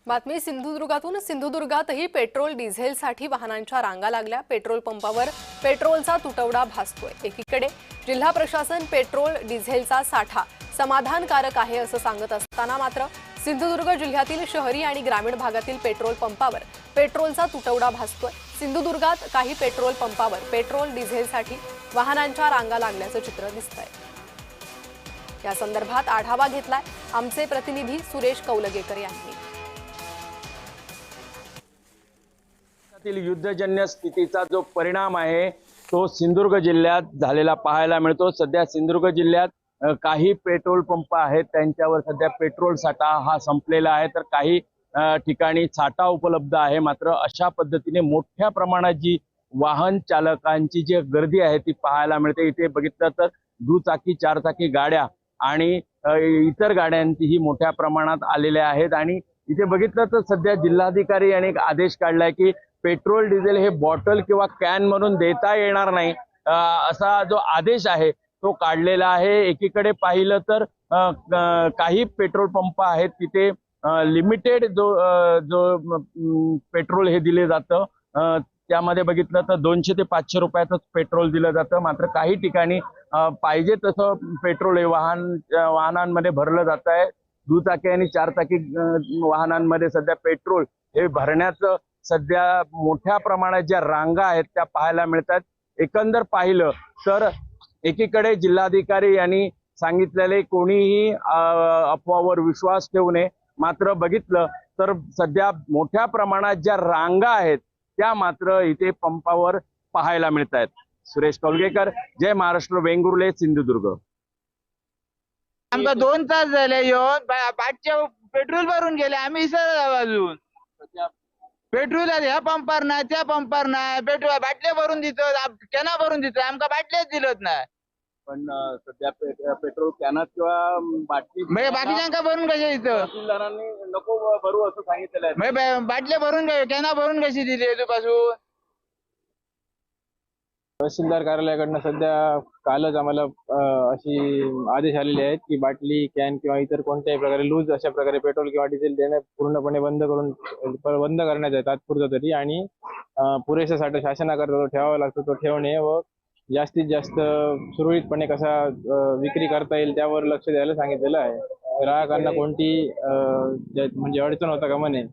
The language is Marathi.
बातमी सिंधुदुर्गातही पेट्रोल डिझेलसाठी वाहनांच्या रांगा लागल्या। पेट्रोल पंपावर पेट्रोलचा तुटवडा भासतोय। एकीकडे जिल्हा प्रशासन पेट्रोल डिझेलचा साठा समाधानकारक आहे असं सांगत असताना मात्र सिंधुदुर्ग जिल्ह्यातील शहरी आणि ग्रामीण भागातील पेट्रोल पंपावर पेट्रोलचा तुटवडा भासतोय। सिंधुदुर्गात काही पेट्रोल पंपावर पेट्रोल डिझेलसाठी वाहनांच्या रांगा लागल्याचं चित्र दिसतंय। या संदर्भात आढावा घेतलाय आमचे प्रतिनिधी सुरेश कौलगेकर यांनी। युद्धजन्य स्थितीचा जो परिणाम आहे तो सिंधुदुर्ग जिल्ह्यात झालेला पाहायला मिळतो। सध्या सिंधुदुर्ग जिल्ह्यात काही पेट्रोल पंप आहेत त्यांच्यावर सध्या पेट्रोल साठा हा संपलेला आहे, तर काही ठिकाणी साठा उपलब्ध आहे। मात्र अशा पद्धतीने मोठ्या प्रमाणात जी वाहन चालकांची जी गर्दी आहे ती पाहायला मिळते। इथे बघितलं तर दुचाकी चारचाकी गाड्या आणि इतर गाड्यांचीही मोठ्या प्रमाणात आलेल्या आहेत। आणि इथे बघितलं तर सध्या जिल्हाधिकारी यांनी एक आदेश काढलाय की पेट्रोल डिझेल हे बॉटल किंवा कॅन म्हणून देता येणार नाही, असा जो आदेश आहे तो काढलेला आहे। एकीकडे पाहिलं तर काही पेट्रोल पंप आहेत तिथे लिमिटेड जो पेट्रोल हे दिले जातं, त्यामध्ये बघितलं तर 200 ते 500 रुपयातच पेट्रोल दिलं जातं। मात्र काही ठिकाणी पाहिजे तसं पेट्रोल हे वाहनांमध्ये भरलं जात आहे। दुचाकी आणि चारचाकी वाहनांमध्ये सध्या पेट्रोल हे भरण्याचं सध्या मोठ्या प्रमाणात ज्या रांगा आहेत त्या पाहायला मिळतात। एकंदर पाहिलं तर एकीकडे जिल्हाधिकारी यांनी सांगितलेले कोणीही अफवावर विश्वास ठेवू नये, मात्र बघितलं तर सध्या मोठ्या प्रमाणात ज्या रांगा आहेत त्या मात्र इथे पंपावर पाहायला मिळत आहेत। सुरेश कौलगेकर, जय महाराष्ट्र, वेंगुर्ले, सिंधुदुर्ग। आमका 2 तास झाले येऊन पाठच्या पेट्रोल भरून गेले आम्ही इसर अजून पेट्रोल ह्या पंपार नाही त्या पंपार नाही, पेट्रोल बाटल्या भरून देतो कॅना भरून देतो, आमका बाटल्याच दिलत नाही। पण सध्या पेट्रोल कॅनात किंवा बाटली बाकीच्यांका भरून कसे इथं तहसीलदारांनी नको भरू असं सांगितलेलं आहे। बाटल्या भरून कॅना भरून कशी दिली पासून। तहसीलदार कार्यालयाकडनं सध्या कालच आम्हाला अशी आदेश आलेले आहेत की बाटली कॅन किंवा इतर कोणत्याही प्रकारे लूज अशा प्रकारे पेट्रोल किंवा डिझेल देणे पूर्णपणे बंद करण्यात आहे तात्पुरतं तरी। आणि पुरेसा साठा शासनाकरता तो ठेवावा लागतो, तो ठेवणे व जास्तीत जास्त सुरळीतपणे कसा विक्री करता येईल त्यावर लक्ष द्यायला सांगितलेलं आहे। ग्राहकांना कोणती म्हणजे अडचण होता कामा नये